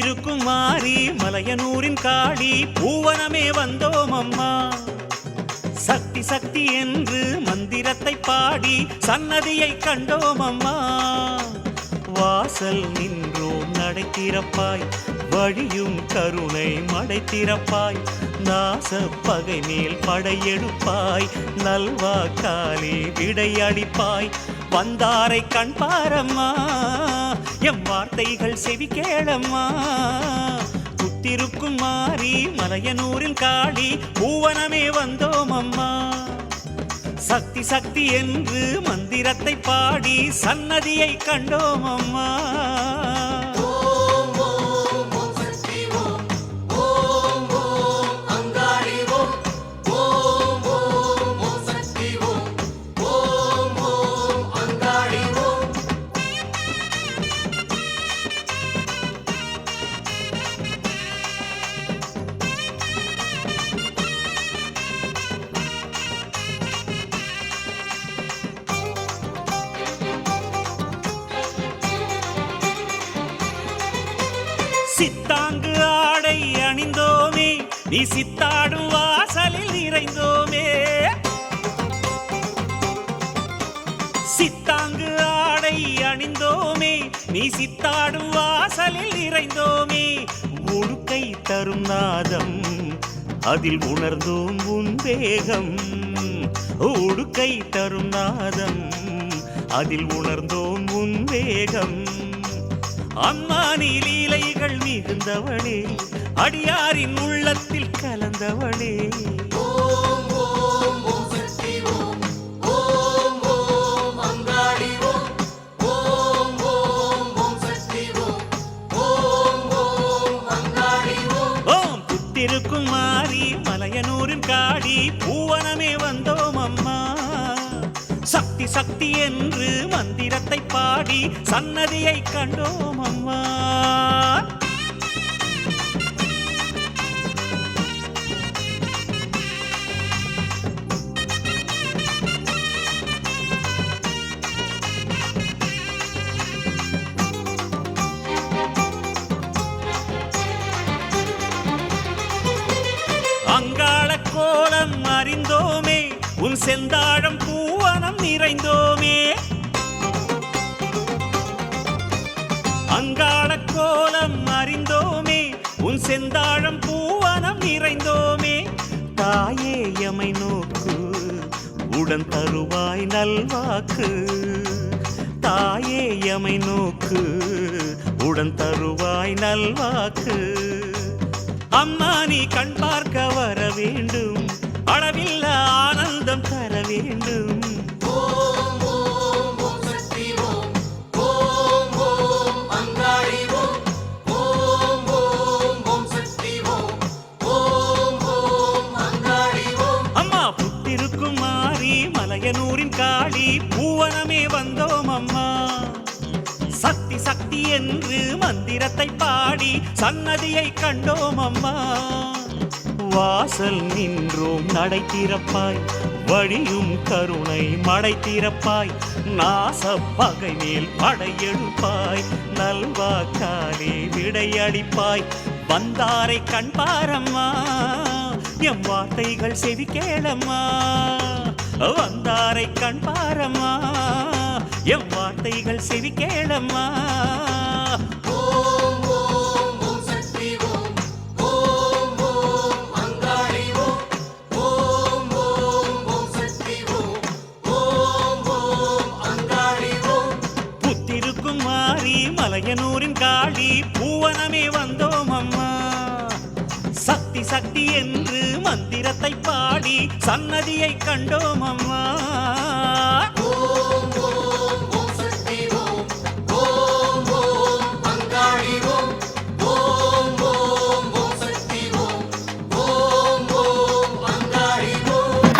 புத்திருக்கும் மாறி மலையனூரின் காளி பூவனமே வந்தோம் அம்மா. சக்தி சக்தி என்று மந்திரத்தை பாடி சன்னதியை கண்டோம் அம்மா. வாசல் நின்றோம் நடை திறப்பாய், வழியும் கருணை மடை திறப்பாய். நாச பகை மேல் படையெடுப்பாய், நல்வாக்காலே விடையளிப்பாய். வந்தாரை கண் பாரம்மா, எம் வார்த்தைகள் செவி கேளம்மா. புத்திருக்கும் மாறி மலையனூரில் காளி பூவனமே வந்தோம் அம்மா. சக்தி சக்தி என்று மந்திரத்தை பாடி சன்னதியை கண்டோம் அம்மா. சித்தாங்கு ஆடை அணிந்தோமே, நீ சித்தாடும் வாசலில் நிறைந்தோமே. சித்தாங்கு ஆடை அணிந்தோமே, நீ சித்தாடும் வாசலில் நிறைந்தோமே. உடுக்கை தரும் நாதம் அதில் உணர்ந்தோம் உன் வேகம். உடுக்கை தரும் நாதம் அதில் உணர்ந்தோம் உன் வேகம். அம்மா நீ லீலைகள் மிகுந்தவளே, அடியாரின் உள்ளத்தில் கலந்தவளே. ஓம் ஓம் ஓம் சக்தி ஓம், ஓம் ஓம் அங்காளி ஓம், ஓம் ஓம் ஓம் சக்தி ஓம், ஓம் ஓம் அங்காளி ஓம். ஓம் புத்திருக்கும் மாறி மலையனூரின் காளி பூவனமே வந்தோம் அம்மா. சக்தி சக்தி என்று மந்திரத்தை பாடி சன்னதியை கண்டோம் அம்மா. அங்காள கோலம் அறிந்தோமே, உன் செந்தாழம் பூவனம் நிறைந்தோமே. அங்காள கோலம் அறிந்தோமே, உன் செந்தாழம் பூவனம் நிறைந்தோமே. தாயே எமை நோக்கு, உடன் தருவாய் நல்வாக்கு. தாயே எமை நோக்கு, உடன் தருவாய் நல்வாக்கு. அம்மா நீ கண் பார்க்க வர வேண்டும், அளவில்ல ஆனந்தம் தர வேண்டும். ஓம் ஓம் ஓம் சக்தி ஓம், ஓம் ஓம் அங்காளி ஓம், ஓம் ஓம் ஓம் சக்தி ஓம், ஓம் ஓம் அங்காளி ஓம். அம்மா புத்திருக்கும் மாறி மலையனூரின் காளி பூவனமே வந்தோம் அம்மா. சக்தி சக்தி என்று மந்திரத்தை பாடி சன்னதியை கண்டோம் அம்மா. வாசல் நின்றோம் நடை திறப்பாய், வழியும் கருணை மடை திறப்பாய். நாச பகை மேல் படையெடுப்பாய், நல்வாக்காலே விடையளிப்பாய். வந்தாரை கண் பாரம்மா, எம் வார்த்தைகள் செவி கேளம்மா. வந்தாரை கண் பாரம்மா, எம் வார்த்தைகள் செவி கேளம்மா. ஓம் ஓம் ஓம் சக்தி ஓம், ஓம் ஓம் அங்காளி ஓம், ஓம் ஓம் ஓம் சக்தி ஓம், ஓம் ஓம் அங்காளி ஓம். புத்திருக்கும் மாறி மலையனூரின் காளி பூவனமே வந்தோம் அம்மா. சக்தி சக்தி என்று மந்திரத்தை பாடி சன்னதியை கண்டோம் அம்மா. ஓம் ஓம் ஓம் சக்தி ஓம், ஓம் ஓம் அங்காளி ஓம், ஓம் ஓம் ஓம் சக்தி ஓம், ஓம் ஓம் அங்காளி ஓம்.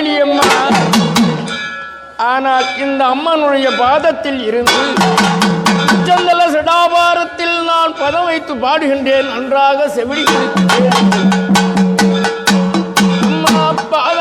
தெரியலையம்மா. ஆனால் இந்த அம்மனுடைய பாதத்தில் இருந்து சந்தல சடாபாரத்தில் நான் பதம் வைத்து பாடுகின்றேன். நன்றாக செவிடி கொடுக்கிறேன். அம்மா பாத